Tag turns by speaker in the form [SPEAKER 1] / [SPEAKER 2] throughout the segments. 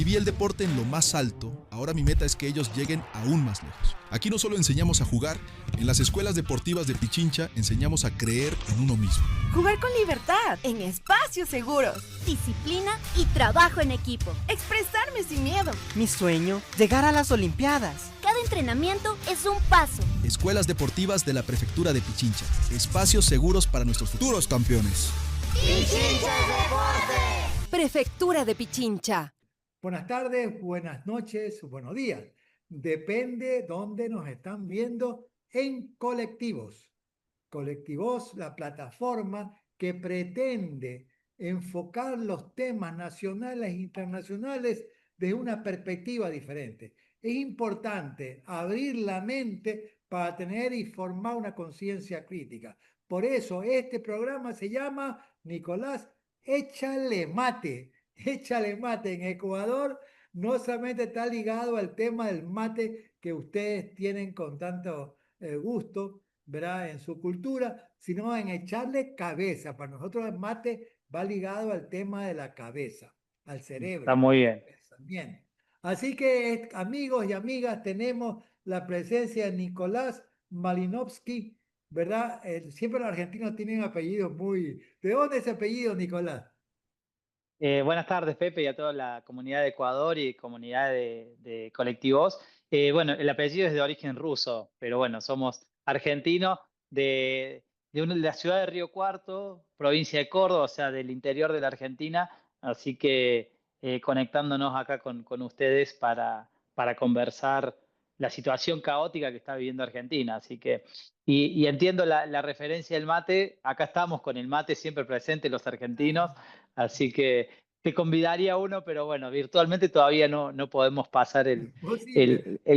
[SPEAKER 1] viví el deporte en lo más alto, ahora mi meta es que ellos lleguen aún más lejos. Aquí no solo enseñamos a jugar, en las escuelas deportivas de Pichincha enseñamos a creer en uno mismo.
[SPEAKER 2] Jugar con libertad, en espacios seguros.
[SPEAKER 3] Disciplina y trabajo en equipo.
[SPEAKER 2] Expresarme sin miedo.
[SPEAKER 4] Mi sueño, llegar a las Olimpiadas.
[SPEAKER 3] Cada entrenamiento es un paso.
[SPEAKER 1] Escuelas deportivas de la Prefectura de Pichincha. Espacios seguros para nuestros futuros campeones.
[SPEAKER 5] ¡Pichincha Deporte!
[SPEAKER 2] Prefectura de Pichincha.
[SPEAKER 6] Buenas tardes, buenas noches, buenos días. Depende dónde nos están viendo en Colectivos. Colectivos, la plataforma que pretende enfocar los temas nacionales e internacionales de una perspectiva diferente. Es importante abrir la mente para tener y formar una conciencia crítica. Por eso este programa se llama, Nicolás, Échale Mate. Échale Mate. En Ecuador no solamente está ligado al tema del mate que ustedes tienen con tanto gusto, ¿verdad?, en su cultura, sino en echarle cabeza. Para nosotros el mate va ligado al tema de la cabeza, al cerebro.
[SPEAKER 7] Está muy bien.
[SPEAKER 6] Bien. Así que, amigos y amigas, tenemos la presencia de Nicolás Malinovsky, ¿verdad? Siempre los argentinos tienen apellidos muy... ¿De dónde es ese apellido, Nicolás?
[SPEAKER 7] Buenas tardes, Pepe, y a toda la comunidad de Ecuador y comunidad de colectivos. Bueno, el apellido es de origen ruso, pero bueno, somos argentinos de la ciudad de Río Cuarto, provincia de Córdoba, o sea, del interior de la Argentina, así que conectándonos acá con ustedes para conversar la situación caótica que está viviendo Argentina. Así que, y entiendo la referencia del mate, acá estamos con el mate siempre presente los argentinos. Así que te convidaría uno, pero bueno, virtualmente todavía no podemos pasar el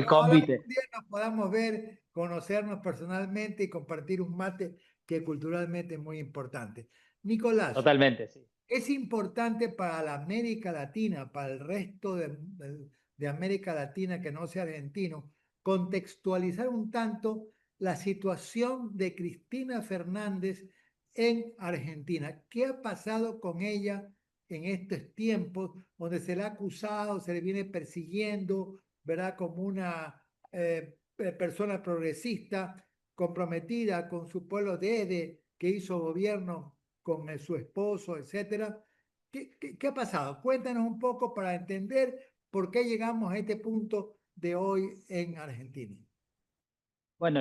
[SPEAKER 7] convite.
[SPEAKER 6] Un día nos podamos ver, conocernos personalmente y compartir un mate que culturalmente es muy importante. Nicolás.
[SPEAKER 7] Totalmente, sí.
[SPEAKER 6] Es importante para la América Latina, para el resto de América Latina que no sea argentino, contextualizar un tanto la situación de Cristina Fernández en Argentina. ¿Qué ha pasado con ella en estos tiempos donde se le ha acusado, se le viene persiguiendo, ¿verdad?, como una persona progresista comprometida con su pueblo que hizo gobierno con su esposo, etcétera? ¿Qué ha pasado? Cuéntanos un poco para entender por qué llegamos a este punto de hoy en Argentina.
[SPEAKER 7] Bueno,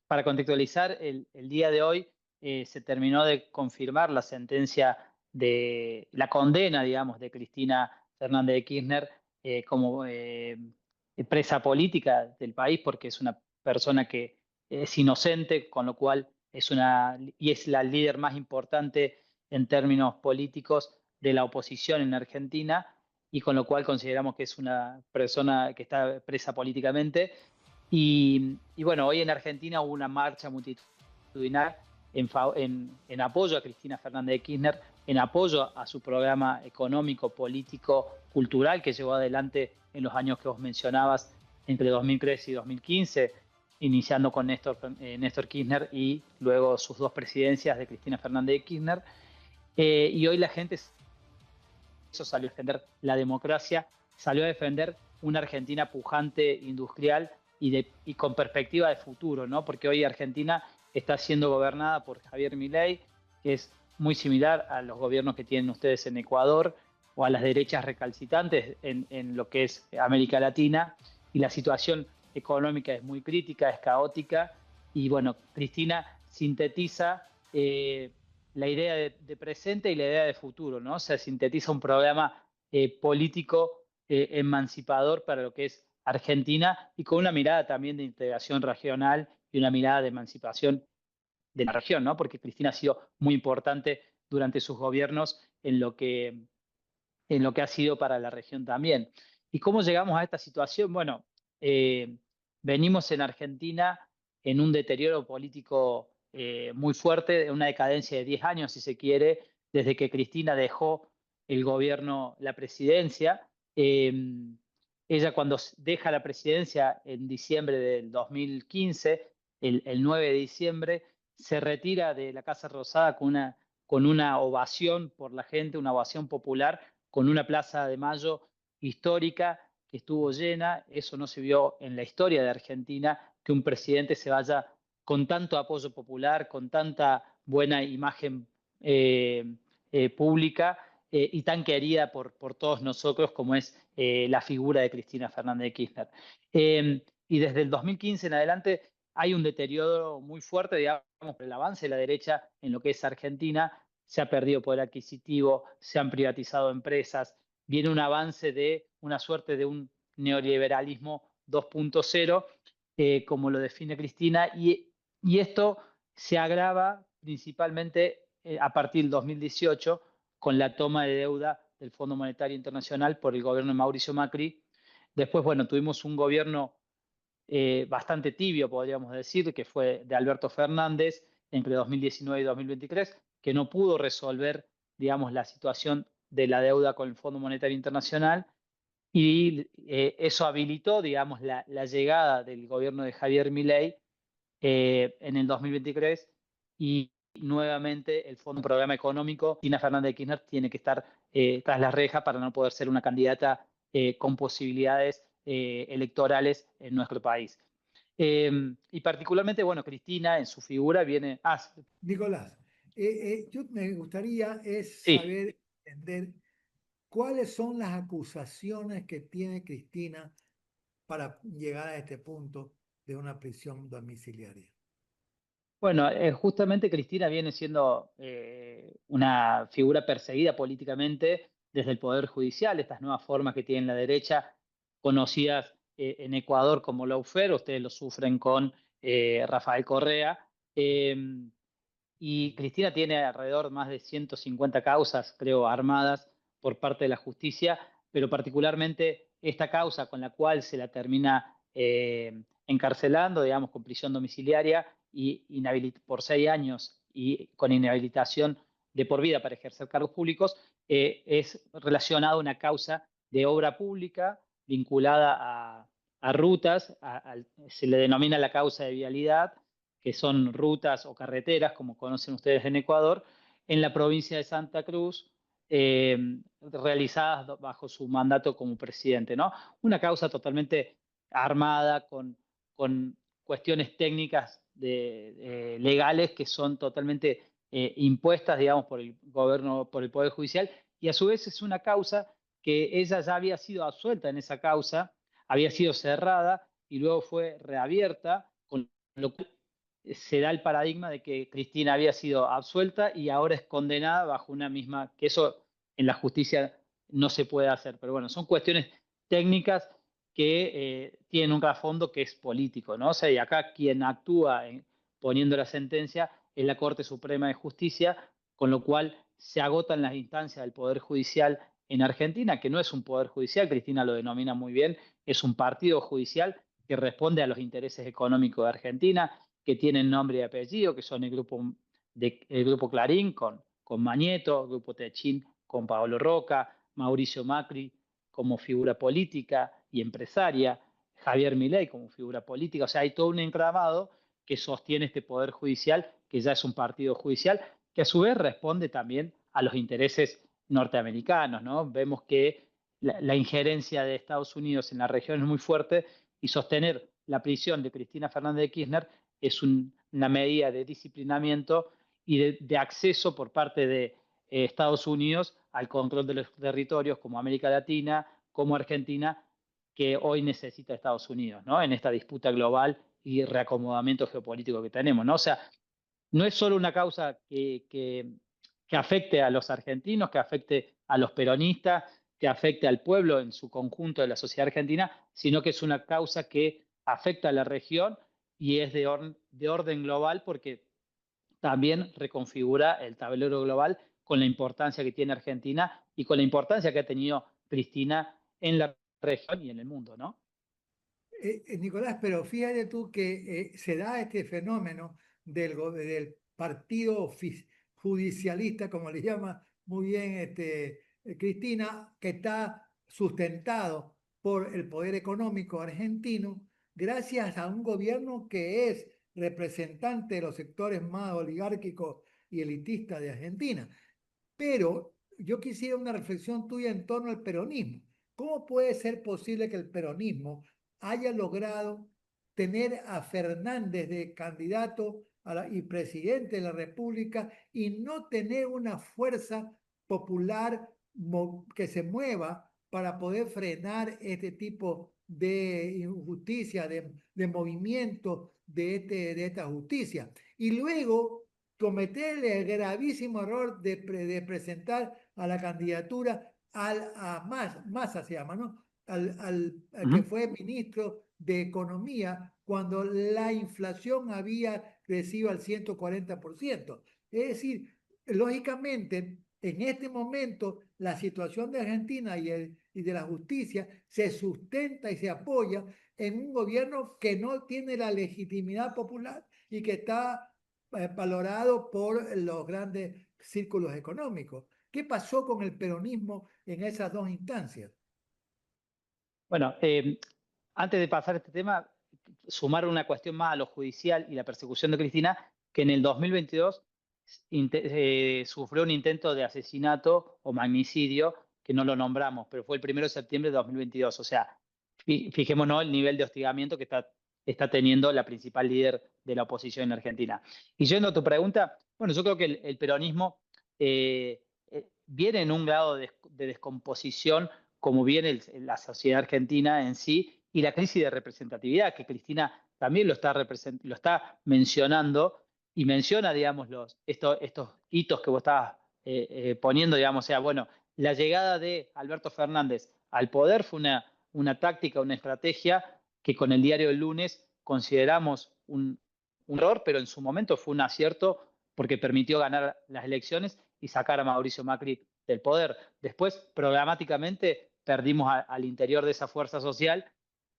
[SPEAKER 7] para contextualizar, el día de hoy se terminó de confirmar la sentencia de la condena, digamos, de Cristina Fernández de Kirchner como presa política del país, porque es una persona que es inocente, con lo cual es la líder más importante en términos políticos de la oposición en Argentina, y con lo cual consideramos que es una persona que está presa políticamente. Y bueno, hoy en Argentina hubo una marcha multitudinaria en apoyo a Cristina Fernández de Kirchner, en apoyo a su programa económico, político, cultural que llevó adelante en los años que vos mencionabas, entre 2013 y 2015, iniciando con Néstor Kirchner y luego sus dos presidencias de Cristina Fernández de Kirchner. Y hoy la gente salió a defender la democracia, salió a defender una Argentina pujante, industrial y con perspectiva de futuro, ¿no? Porque hoy Argentina está siendo gobernada por Javier Milei, que es muy similar a los gobiernos que tienen ustedes en Ecuador o a las derechas recalcitrantes en lo que es América Latina, y la situación económica es muy crítica, es caótica, y bueno, Cristina sintetiza la idea de presente y la idea de futuro, ¿no? O sea, sintetiza un programa político emancipador para lo que es Argentina, y con una mirada también de integración regional y una mirada de emancipación de la región, ¿no? Porque Cristina ha sido muy importante durante sus gobiernos en lo que ha sido para la región también. ¿Y cómo llegamos a esta situación? Bueno, venimos en Argentina en un deterioro político muy fuerte, una decadencia de 10 años, si se quiere, desde que Cristina dejó el gobierno, la presidencia. Ella, cuando deja la presidencia en diciembre del 2015, el 9 de diciembre, se retira de la Casa Rosada con una ovación por la gente, una ovación popular, con una Plaza de Mayo histórica que estuvo llena. Eso no se vio en la historia de Argentina, que un presidente se vaya con tanto apoyo popular, con tanta buena imagen pública y tan querida por todos nosotros como es la figura de Cristina Fernández de Kirchner. Y desde el 2015 en adelante hay un deterioro muy fuerte, digamos, por el avance de la derecha en lo que es Argentina. Se ha perdido poder adquisitivo, se han privatizado empresas, viene un avance de una suerte de un neoliberalismo 2.0, como lo define Cristina, y esto se agrava principalmente a partir del 2018 con la toma de deuda del Fondo Monetario Internacional por el gobierno de Mauricio Macri. Después, bueno, tuvimos un gobierno bastante tibio, podríamos decir, que fue de Alberto Fernández entre 2019 y 2023, que no pudo resolver, digamos, la situación de la deuda con el Fondo Monetario Internacional, y eso habilitó, digamos, la llegada del gobierno de Javier Milei en el 2023, y nuevamente el Fondo Programa Económico, Cristina Fernández de Kirchner tiene que estar tras la reja para no poder ser una candidata con posibilidades electorales en nuestro país. Y particularmente, bueno, Cristina en su figura viene...
[SPEAKER 6] Nicolás, yo me gustaría
[SPEAKER 7] sí.
[SPEAKER 6] saber, entender cuáles son las acusaciones que tiene Cristina para llegar a este punto de una prisión domiciliaria.
[SPEAKER 7] Bueno, justamente Cristina viene siendo una figura perseguida políticamente desde el Poder Judicial, estas nuevas formas que tiene la derecha, conocidas en Ecuador como lawfare, ustedes lo sufren con Rafael Correa, y Cristina tiene alrededor más de 150 causas, creo, armadas por parte de la justicia, pero particularmente esta causa con la cual se la termina encarcelando, digamos, con prisión domiciliaria y por 6 años y con inhabilitación de por vida para ejercer cargos públicos, es relacionada a una causa de obra pública vinculada a rutas, se le denomina la causa de vialidad, que son rutas o carreteras, como conocen ustedes en Ecuador, en la provincia de Santa Cruz, realizadas bajo su mandato como presidente, ¿no? Una causa totalmente armada con cuestiones técnicas legales que son totalmente impuestas, digamos, por el gobierno, por el Poder Judicial, y a su vez es una causa que ella ya había sido absuelta en esa causa, había sido cerrada y luego fue reabierta, con lo cual se da el paradigma de que Cristina había sido absuelta y ahora es condenada bajo una misma, que eso en la justicia no se puede hacer, pero bueno, son cuestiones técnicas que tienen un trasfondo que es político, ¿no? O sea, y acá quien actúa poniendo la sentencia es la Corte Suprema de Justicia, con lo cual se agotan las instancias del Poder Judicial en Argentina, que no es un Poder Judicial, Cristina lo denomina muy bien, es un partido judicial que responde a los intereses económicos de Argentina, que tienen nombre y apellido, que son el grupo Clarín con Mañeto, el grupo Techín con Paolo Roca, Mauricio Macri como figura política y empresaria, Javier Milei como figura política. O sea, hay todo un entramado que sostiene este Poder Judicial, que ya es un partido judicial, que a su vez responde también a los intereses norteamericanos, ¿no? Vemos que la injerencia de Estados Unidos en la región es muy fuerte, y sostener la prisión de Cristina Fernández de Kirchner es una medida de disciplinamiento y de acceso por parte de Estados Unidos al control de los territorios como América Latina, como Argentina, que hoy necesita Estados Unidos, ¿no? En esta disputa global y reacomodamiento geopolítico que tenemos, ¿no? O sea, no es solo una causa que afecte a los argentinos, que afecte a los peronistas, que afecte al pueblo en su conjunto de la sociedad argentina, sino que es una causa que afecta a la región y es de orden global, porque también reconfigura el tablero global con la importancia que tiene Argentina y con la importancia que ha tenido Cristina en la región y en el mundo, ¿no?
[SPEAKER 6] Nicolás, pero fíjate tú que se da este fenómeno del partido judicialista, como le llama muy bien Cristina, que está sustentado por el poder económico argentino, gracias a un gobierno que es representante de los sectores más oligárquicos y elitistas de Argentina. Pero yo quisiera una reflexión tuya en torno al peronismo. ¿Cómo puede ser posible que el peronismo haya logrado tener a Fernández de candidato y presidente de la República y no tener una fuerza popular que se mueva para poder frenar este tipo de injusticia, de movimiento de esta justicia? Y luego cometer el gravísimo error de presentar a la candidatura a Massa se llama, ¿no? Al que fue ministro de Economía cuando la inflación había crecido al 140%. Es decir, lógicamente, en este momento, la situación de Argentina y de la justicia se sustenta y se apoya en un gobierno que no tiene la legitimidad popular y que está valorado por los grandes círculos económicos. ¿Qué pasó con el peronismo en esas dos instancias?
[SPEAKER 7] Bueno, antes de pasar a este tema, sumar una cuestión más a lo judicial y la persecución de Cristina, que en el 2022 sufrió un intento de asesinato o magnicidio, que no lo nombramos, pero fue el 1 de septiembre de 2022. O sea, fijémonos el nivel de hostigamiento que está teniendo la principal líder de la oposición en Argentina. Y yendo a tu pregunta, bueno, yo creo que el peronismo viene en un grado de descomposición, como viene la sociedad argentina en sí, y la crisis de representatividad, que Cristina también lo está mencionando, y menciona, digamos, estos hitos que vos estabas poniendo, digamos, o sea, bueno, la llegada de Alberto Fernández al poder fue una táctica, una estrategia que con el diario del lunes consideramos un error, pero en su momento fue un acierto porque permitió ganar las elecciones y sacar a Mauricio Macri del poder. Después, programáticamente, perdimos al interior de esa fuerza social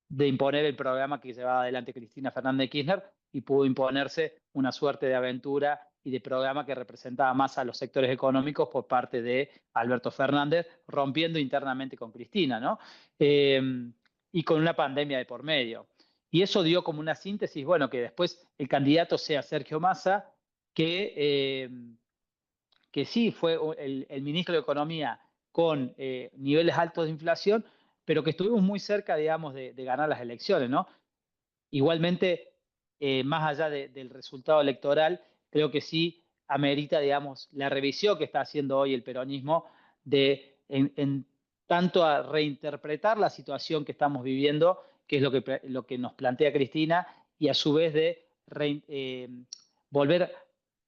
[SPEAKER 7] de imponer el programa que llevaba adelante Cristina Fernández de Kirchner y pudo imponerse una suerte de aventura y de programa que representaba más a los sectores económicos por parte de Alberto Fernández, rompiendo internamente con Cristina, ¿no? Y con una pandemia de por medio. Y eso dio como una síntesis, bueno, que después el candidato sea Sergio Massa, que sí fue el ministro de Economía con niveles altos de inflación, pero que estuvimos muy cerca, digamos, de ganar las elecciones, ¿no? Igualmente, más allá del resultado electoral, creo que sí amerita, digamos, la revisión que está haciendo hoy el peronismo en tanto a reinterpretar la situación que estamos viviendo, que es lo que nos plantea Cristina, y a su vez de volver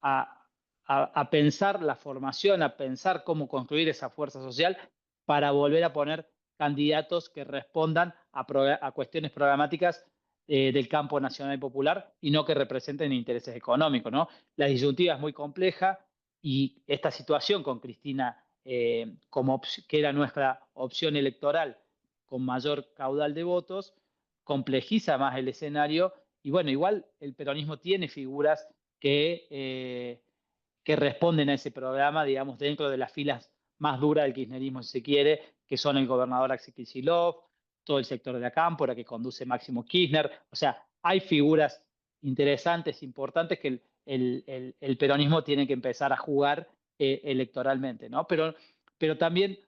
[SPEAKER 7] a pensar la formación, a pensar cómo construir esa fuerza social para volver a poner candidatos que respondan a cuestiones programáticas del campo nacional y popular y no que representen intereses económicos, ¿no? La disyuntiva es muy compleja y esta situación con Cristina que era nuestra opción electoral con mayor caudal de votos, complejiza más el escenario y bueno, igual el peronismo tiene figuras que responden a ese programa, digamos, dentro de las filas más duras del kirchnerismo, si se quiere, que son el gobernador Axel Kicillof, todo el sector de la Cámpora que conduce Máximo Kirchner. O sea, hay figuras interesantes, importantes que el peronismo tiene que empezar a jugar electoralmente, ¿no? Pero también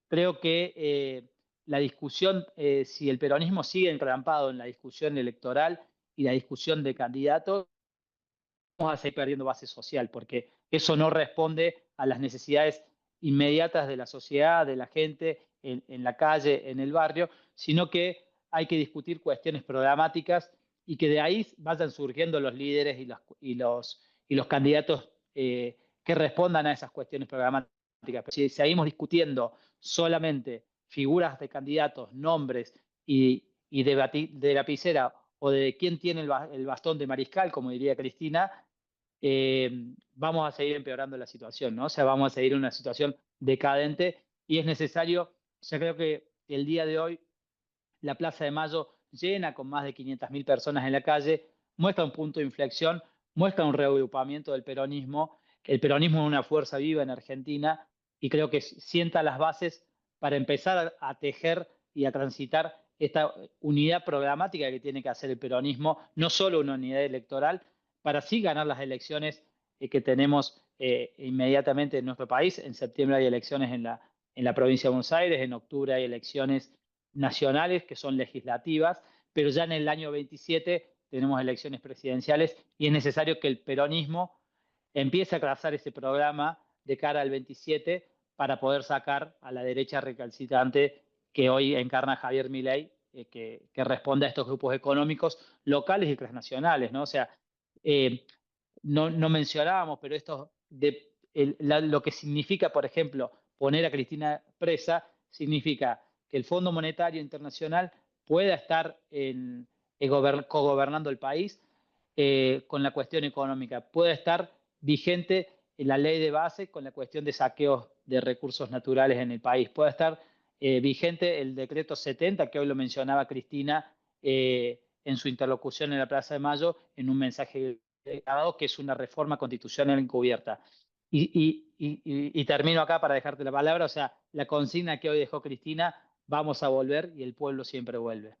[SPEAKER 7] creo que la discusión, si el peronismo sigue entrampado en la discusión electoral y la discusión de candidatos, vamos a seguir perdiendo base social, porque eso no responde a las necesidades inmediatas de la sociedad, de la gente, en la calle, en el barrio, sino que hay que discutir cuestiones programáticas y que de ahí vayan surgiendo los líderes y los candidatos que respondan a esas cuestiones programáticas. Pero si seguimos discutiendo solamente figuras de candidatos, nombres y de lapicera o de quién tiene el bastón de mariscal, como diría Cristina, vamos a seguir empeorando la situación, ¿no? O sea, vamos a seguir en una situación decadente y es necesario, yo creo que el día de hoy la Plaza de Mayo llena con más de 500.000 personas en la calle, muestra un punto de inflexión, muestra un reagrupamiento del peronismo. El peronismo es una fuerza viva en Argentina y creo que sienta las bases para empezar a tejer y a transitar esta unidad programática que tiene que hacer el peronismo, no solo una unidad electoral, para así ganar las elecciones que tenemos inmediatamente en nuestro país. En septiembre hay elecciones en la provincia de Buenos Aires. En octubre hay elecciones nacionales que son legislativas, pero ya en el año 27 tenemos elecciones presidenciales y es necesario que el peronismo empiece a trazar ese programa de cara al 27 para poder sacar a la derecha recalcitrante que hoy encarna Javier Milei, que responde a estos grupos económicos locales y transnacionales, ¿no? O sea, no mencionábamos, pero lo que significa, por ejemplo, poner a Cristina presa, significa que el Fondo Monetario Internacional pueda estar cogobernando el país con la cuestión económica, pueda estar vigente en la ley de base con la cuestión de saqueos de recursos naturales en el país, pueda estar vigente el decreto 70, que hoy lo mencionaba Cristina en su interlocución en la Plaza de Mayo, en un mensaje que es una reforma constitucional encubierta. Y termino acá para dejarte la palabra, o sea, la consigna que hoy dejó Cristina, vamos a volver y el pueblo siempre vuelve.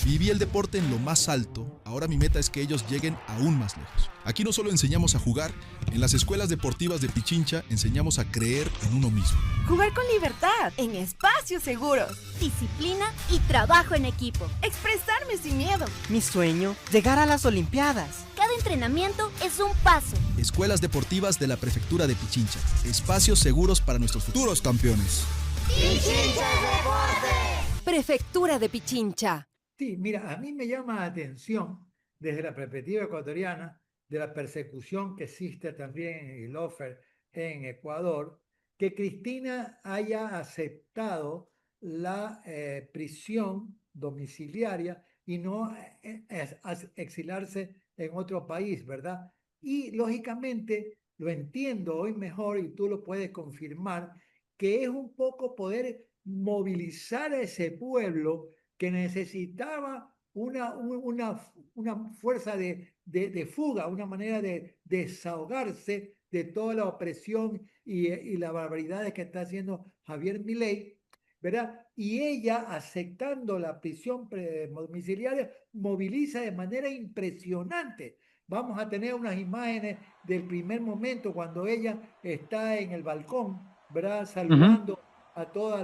[SPEAKER 1] Viví el deporte en lo más alto, ahora mi meta es que ellos lleguen aún más lejos. Aquí no solo enseñamos a jugar, en las escuelas deportivas de Pichincha enseñamos a creer en uno mismo.
[SPEAKER 2] Jugar con libertad, en espacios seguros.
[SPEAKER 3] Disciplina y trabajo en equipo.
[SPEAKER 2] Expresarme sin miedo.
[SPEAKER 4] Mi sueño, llegar a las Olimpiadas.
[SPEAKER 3] Cada entrenamiento es un paso.
[SPEAKER 1] Escuelas deportivas de la Prefectura de Pichincha, espacios seguros para nuestros futuros campeones.
[SPEAKER 5] Pichincha Deportes.
[SPEAKER 2] Prefectura de Pichincha.
[SPEAKER 6] Sí, mira, a mí me llama la atención desde la perspectiva ecuatoriana de la persecución que existe también en el Lofer en Ecuador, que Cristina haya aceptado la prisión domiciliaria y no exilarse en otro país, ¿verdad? Y lógicamente lo entiendo hoy mejor y tú lo puedes confirmar, que es un poco poder movilizar a ese pueblo que necesitaba una fuerza de fuga, una manera de desahogarse de toda la opresión y las barbaridades que está haciendo Javier Milei, ¿verdad? Y ella, aceptando la prisión domiciliaria, moviliza de manera impresionante. Vamos a tener unas imágenes del primer momento cuando ella está en el balcón, ¿verdad? Saludando a toda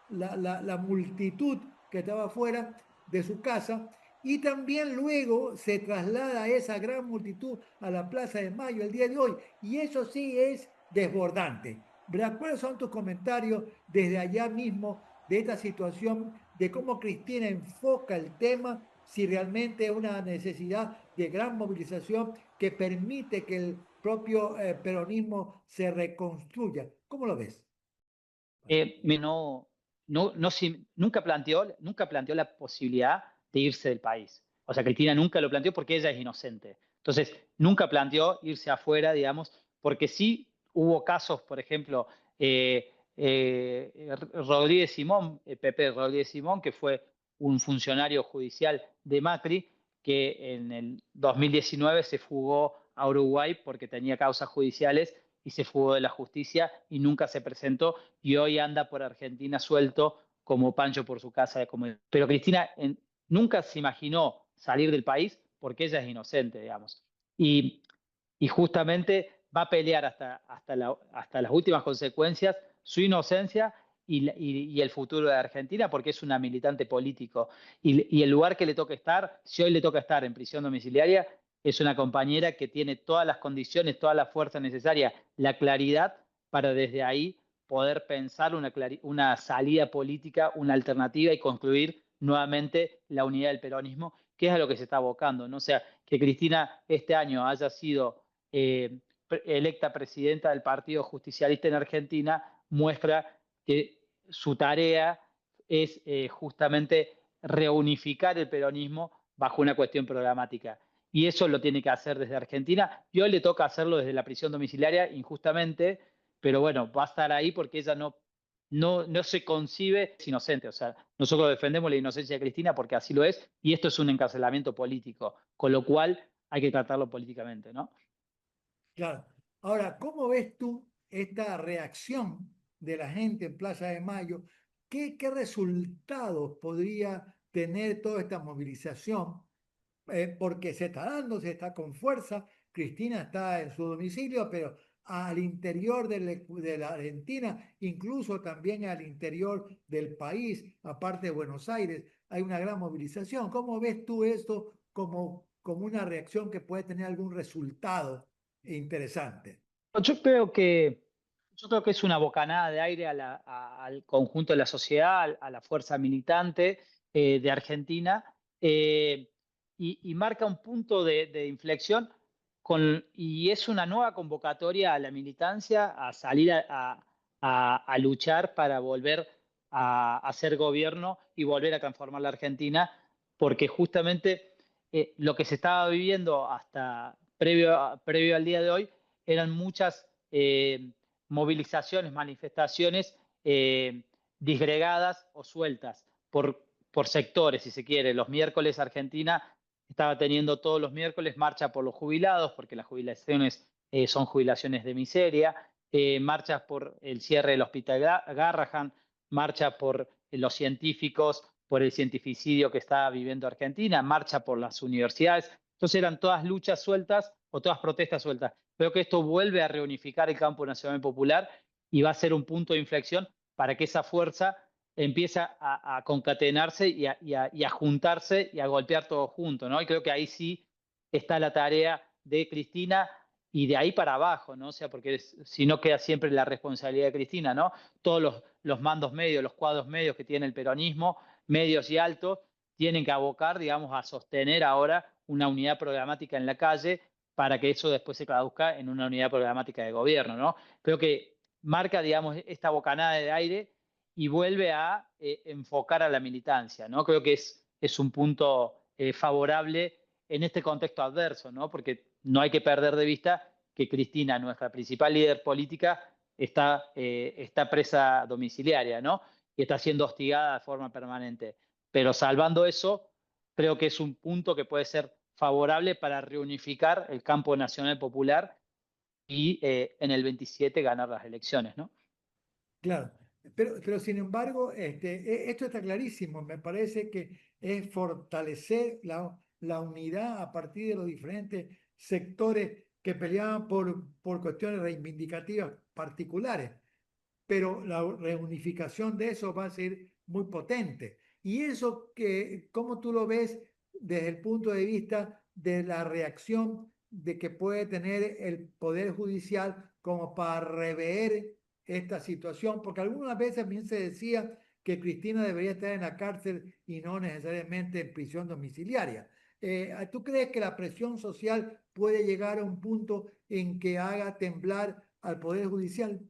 [SPEAKER 6] la multitud que estaba fuera de su casa, y también luego se traslada esa gran multitud a la Plaza de Mayo el día de hoy, y eso sí es desbordante, ¿verdad? ¿Cuáles son tus comentarios desde allá mismo de esta situación, de cómo Cristina enfoca el tema, si realmente es una necesidad de gran movilización que permite que el propio peronismo se reconstruya? ¿Cómo lo ves?
[SPEAKER 7] Nunca planteó la posibilidad de irse del país. O sea, Cristina nunca lo planteó porque ella es inocente. Entonces, nunca planteó irse afuera, digamos, porque sí hubo casos, por ejemplo, Rodríguez Simón, Pepe Rodríguez Simón, que fue un funcionario judicial de Macri, que en el 2019 se fugó a Uruguay porque tenía causas judiciales y se fugó de la justicia y nunca se presentó y hoy anda por Argentina suelto como Pancho por su casa. Pero Cristina nunca se imaginó salir del país porque ella es inocente, digamos. Y justamente va a pelear hasta las últimas consecuencias su inocencia y el futuro de Argentina porque es una militante político. Y el lugar que le toca estar, si hoy le toca estar en prisión domiciliaria, es una compañera que tiene todas las condiciones, toda la fuerza necesaria, la claridad para desde ahí poder pensar una salida política, una alternativa y construir nuevamente la unidad del peronismo, que es a lo que se está abocando, ¿no? O sea, que Cristina este año haya sido electa presidenta del Partido Justicialista en Argentina muestra que su tarea es justamente reunificar el peronismo bajo una cuestión programática. Y eso lo tiene que hacer desde Argentina. Y hoy le toca hacerlo desde la prisión domiciliaria, injustamente, pero bueno, va a estar ahí porque ella no se concibe es inocente. O sea, nosotros defendemos la inocencia de Cristina porque así lo es, y esto es un encarcelamiento político, con lo cual hay que tratarlo políticamente, ¿no?
[SPEAKER 6] Claro. Ahora, ¿cómo ves tú esta reacción de la gente en Plaza de Mayo? ¿Qué resultados podría tener toda esta movilización? Porque se está dando, se está con fuerza. Cristina está en su domicilio, pero al interior de la Argentina, incluso también al interior del país, aparte de Buenos Aires, hay una gran movilización. ¿Cómo ves tú esto como una reacción que puede tener algún resultado interesante?
[SPEAKER 7] Yo creo que, yo creo que es una bocanada de aire al conjunto de la sociedad, a la fuerza militante de Argentina, y marca un punto de inflexión y es una nueva convocatoria a la militancia a salir a luchar para volver a hacer gobierno y volver a transformar la Argentina, porque justamente lo que se estaba viviendo hasta previo al día de hoy eran muchas movilizaciones, manifestaciones disgregadas o sueltas por sectores, si se quiere. Los miércoles Argentina estaba teniendo todos los miércoles marcha por los jubilados, porque las jubilaciones son jubilaciones de miseria, marchas por el cierre del Hospital Garrahan, marcha por los científicos, por el cientificidio que está viviendo Argentina, marcha por las universidades. Entonces eran todas luchas sueltas o todas protestas sueltas. Creo que esto vuelve a reunificar el campo nacional popular y va a ser un punto de inflexión para que esa fuerza empiece a concatenarse y a juntarse y a golpear todo junto, ¿no? Y creo que ahí sí está la tarea de Cristina y de ahí para abajo, ¿no? O sea, porque si no queda siempre la responsabilidad de Cristina, ¿no? Todos los mandos medios, los cuadros medios que tiene el peronismo, medios y altos, tienen que abocar, digamos, a sostener ahora una unidad programática en la calle para que eso después se traduzca en una unidad programática de gobierno, ¿no? Creo que marca, digamos, esta bocanada de aire y vuelve a enfocar a la militancia, ¿no? Creo que es un punto favorable en este contexto adverso, ¿no? Porque no hay que perder de vista que Cristina, nuestra principal líder política, está presa domiciliaria, ¿no? Y está siendo hostigada de forma permanente. Pero salvando eso, creo que es un punto que puede ser favorable para reunificar el campo nacional popular y en el 27 ganar las elecciones, ¿no?
[SPEAKER 6] Claro, pero sin embargo, esto está clarísimo. Me parece que es fortalecer la unidad a partir de los diferentes sectores que peleaban por cuestiones reivindicativas particulares, pero la reunificación de eso va a ser muy potente. Y eso ¿cómo tú lo ves desde el punto de vista de la reacción de que puede tener el Poder Judicial como para rever esta situación? Porque algunas veces también se decía que Cristina debería estar en la cárcel y no necesariamente en prisión domiciliaria. ¿Tú crees que la presión social puede llegar a un punto en que haga temblar al Poder Judicial?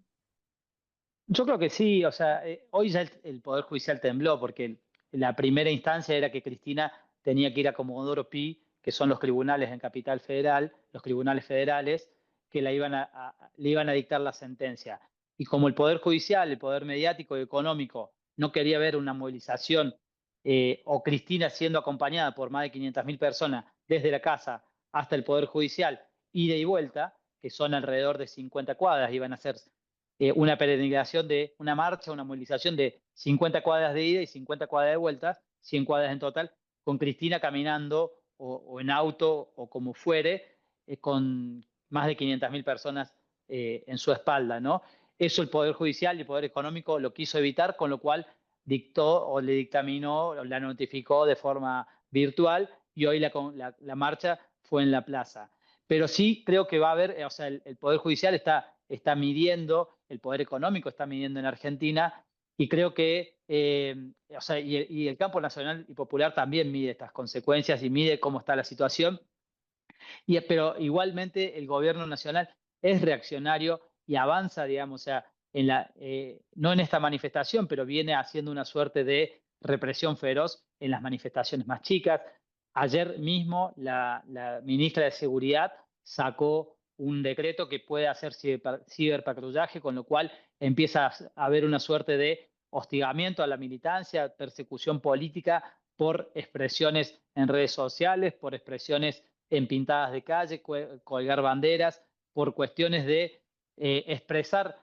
[SPEAKER 7] Yo creo que sí, o sea, hoy ya el Poder Judicial tembló porque la primera instancia era que Cristina tenía que ir a Comodoro Pi, que son los tribunales en Capital Federal, los tribunales federales, que le iban a dictar la sentencia. Y como el Poder Judicial, el Poder Mediático y Económico no quería ver una movilización o Cristina siendo acompañada por más de 500.000 personas desde la casa hasta el Poder Judicial, ida y vuelta, que son alrededor de 50 cuadras, iban a ser una peregrinación de una marcha, una movilización de 50 cuadras de ida y 50 cuadras de vuelta, 100 cuadras en total, con Cristina caminando o en auto o como fuere, con más de 500.000 personas en su espalda, ¿no? Eso el Poder Judicial y el Poder Económico lo quiso evitar, con lo cual dictó o le dictaminó, o la notificó de forma virtual y hoy la marcha fue en la plaza. Pero sí creo que va a haber, o sea, el Poder Judicial está midiendo, el Poder Económico está midiendo en Argentina y creo que, o sea, y el campo nacional y popular también mide estas consecuencias y mide cómo está la situación. Pero igualmente el gobierno nacional es reaccionario y avanza, digamos, o sea, no en esta manifestación, pero viene haciendo una suerte de represión feroz en las manifestaciones más chicas. Ayer mismo la ministra de Seguridad sacó un decreto que puede hacer ciberpatrullaje, con lo cual empieza a haber una suerte de hostigamiento a la militancia, persecución política por expresiones en redes sociales, por expresiones en pintadas de calle, colgar banderas, por cuestiones de expresar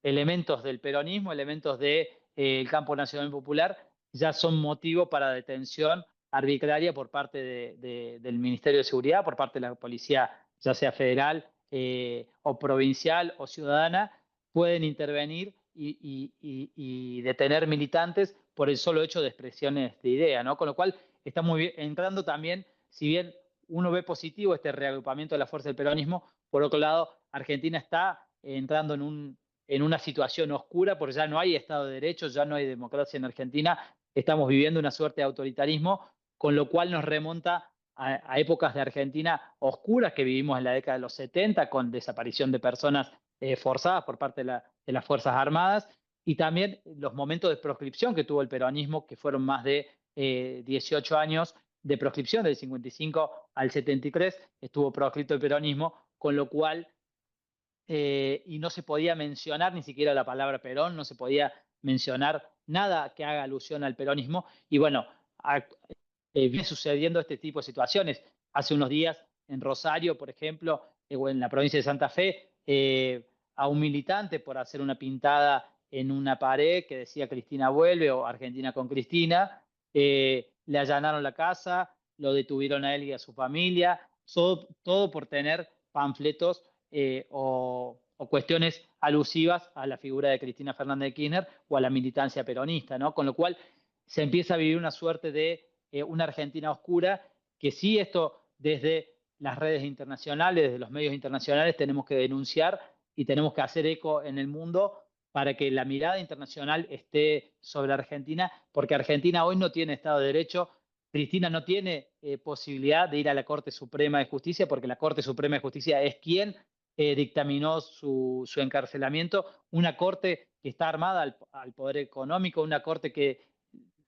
[SPEAKER 7] elementos del peronismo, elementos del campo nacional popular, ya son motivo para detención arbitraria por parte del Ministerio de Seguridad, por parte de la policía, ya sea federal o provincial o ciudadana pueden intervenir y detener militantes por el solo hecho de expresiones de idea, ¿no? Con lo cual estamos entrando también, si bien uno ve positivo este reagrupamiento de la fuerza del peronismo, por otro lado, Argentina está entrando en una situación oscura porque ya no hay Estado de Derecho, ya no hay democracia en Argentina, estamos viviendo una suerte de autoritarismo, con lo cual nos remonta a épocas de Argentina oscuras que vivimos en la década de los 70, con desaparición de personas forzadas por parte de las Fuerzas Armadas, y también los momentos de proscripción que tuvo el peronismo, que fueron más de 18 años de proscripción, del 55 al 73, estuvo proscrito el peronismo, con lo cual, y no se podía mencionar ni siquiera la palabra Perón, no se podía mencionar nada que haga alusión al peronismo, y bueno, viene sucediendo este tipo de situaciones. Hace unos días en Rosario, por ejemplo, o en la provincia de Santa Fe, a un militante por hacer una pintada en una pared que decía Cristina vuelve o Argentina con Cristina, le allanaron la casa, lo detuvieron a él y a su familia, todo por tener panfletos o cuestiones alusivas a la figura de Cristina Fernández de Kirchner o a la militancia peronista, ¿no? Con lo cual se empieza a vivir una suerte de una Argentina oscura, que sí, esto desde las redes internacionales, desde los medios internacionales, tenemos que denunciar y tenemos que hacer eco en el mundo para que la mirada internacional esté sobre Argentina, porque Argentina hoy no tiene Estado de Derecho. Cristina no tiene posibilidad de ir a la Corte Suprema de Justicia, porque la Corte Suprema de Justicia es quien dictaminó su encarcelamiento, una corte que está armada al poder económico, una corte que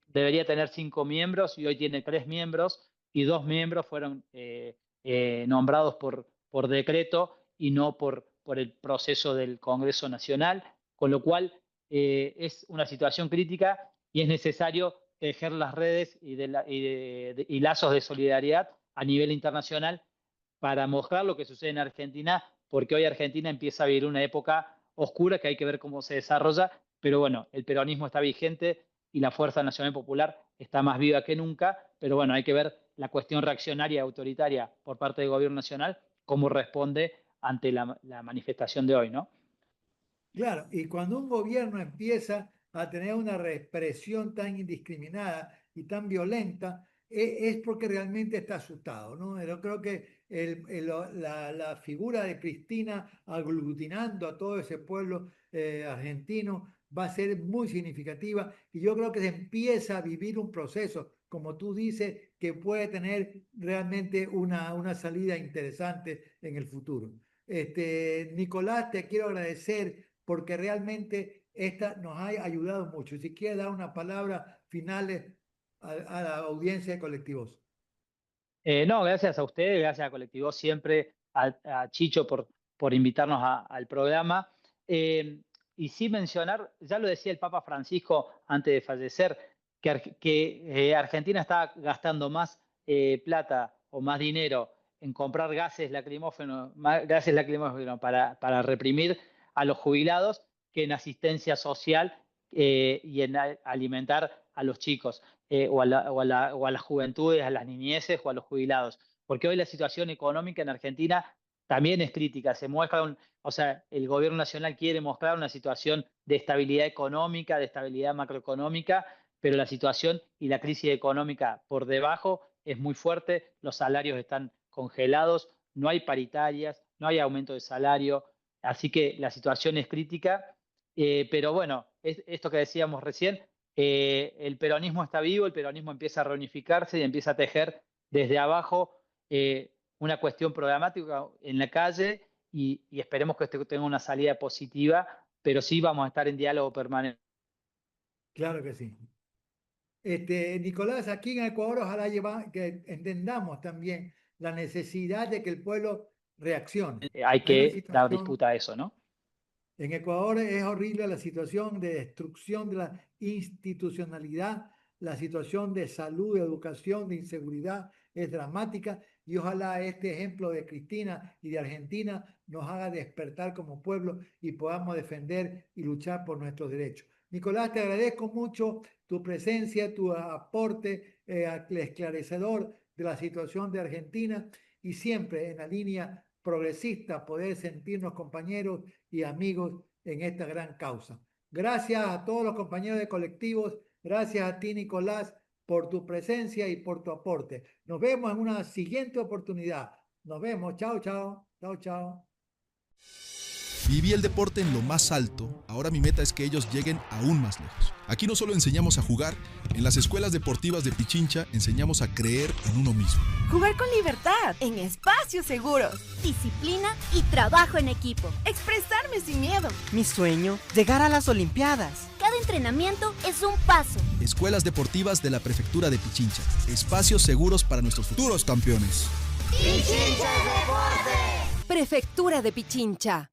[SPEAKER 7] debería tener 5 miembros y hoy tiene 3 miembros, y 2 miembros fueron nombrados por decreto y no por el proceso del Congreso Nacional, con lo cual es una situación crítica y es necesario tejer las redes y lazos de solidaridad a nivel internacional para mostrar lo que sucede en Argentina, porque hoy Argentina empieza a vivir una época oscura que hay que ver cómo se desarrolla, pero bueno, el peronismo está vigente y la Fuerza Nacional Popular está más viva que nunca, pero bueno, hay que ver la cuestión reaccionaria y autoritaria por parte del gobierno nacional, cómo responde ante la manifestación de hoy, ¿no?
[SPEAKER 6] Claro, y cuando un gobierno empieza a tener una represión tan indiscriminada y tan violenta, es porque realmente está asustado, ¿no? Yo creo que la figura de Cristina aglutinando a todo ese pueblo argentino va a ser muy significativa y yo creo que se empieza a vivir un proceso, como tú dices, que puede tener realmente una salida interesante en el futuro. Nicolás, te quiero agradecer porque realmente esta nos ha ayudado mucho. Si quieres dar una palabra final a la audiencia de Colectivos.
[SPEAKER 7] No, gracias a ustedes, gracias a Colectivo siempre, a Chicho por invitarnos al programa. Y sí mencionar, ya lo decía el Papa Francisco antes de fallecer, que Argentina está gastando más plata o más dinero en comprar gases lacrimógenos para reprimir a los jubilados que en asistencia social y en alimentar a los chicos o a las juventudes, a las niñeces o a los jubilados. Porque hoy la situación económica en Argentina también es crítica. Se muestra, o sea, el gobierno nacional quiere mostrar una situación de estabilidad económica, de estabilidad macroeconómica, pero la situación y la crisis económica por debajo es muy fuerte, los salarios están congelados, no hay paritarias, no hay aumento de salario, así que la situación es crítica, pero bueno, esto que decíamos recién, el peronismo está vivo, el peronismo empieza a reunificarse y empieza a tejer desde abajo una cuestión programática en la calle y esperemos que esto tenga una salida positiva, pero sí vamos a estar en diálogo permanente.
[SPEAKER 6] Claro que sí. Nicolás, aquí en Ecuador ojalá que entendamos también la necesidad de que el pueblo reaccione.
[SPEAKER 7] Hay
[SPEAKER 6] Hay una
[SPEAKER 7] que dar
[SPEAKER 6] situación,
[SPEAKER 7] disputa a eso, ¿no?
[SPEAKER 6] en Ecuador es horrible la situación de destrucción de la institucionalidad, la situación de salud, de educación, de inseguridad es dramática y ojalá este ejemplo de Cristina y de Argentina nos haga despertar como pueblo y podamos defender y luchar por nuestros derechos. Nicolás, te agradezco mucho tu presencia, tu aporte esclarecedor de la situación de Argentina y siempre en la línea progresista poder sentirnos compañeros y amigos en esta gran causa. Gracias a todos los compañeros de colectivos, gracias a ti, Nicolás, por tu presencia y por tu aporte. Nos vemos en una siguiente oportunidad. Nos vemos. Chao, chao. Chao, chao.
[SPEAKER 1] Viví el deporte en lo más alto, ahora mi meta es que ellos lleguen aún más lejos. Aquí no solo enseñamos a jugar, en las escuelas deportivas de Pichincha enseñamos a creer en uno mismo.
[SPEAKER 2] Jugar con libertad, en espacios seguros.
[SPEAKER 3] Disciplina y trabajo en equipo.
[SPEAKER 2] Expresarme sin miedo.
[SPEAKER 4] Mi sueño, llegar a las Olimpiadas.
[SPEAKER 3] Cada entrenamiento es un paso.
[SPEAKER 1] Escuelas deportivas de la Prefectura de Pichincha, espacios seguros para nuestros futuros campeones.
[SPEAKER 5] Pichincha Deporte.
[SPEAKER 2] Prefectura de Pichincha.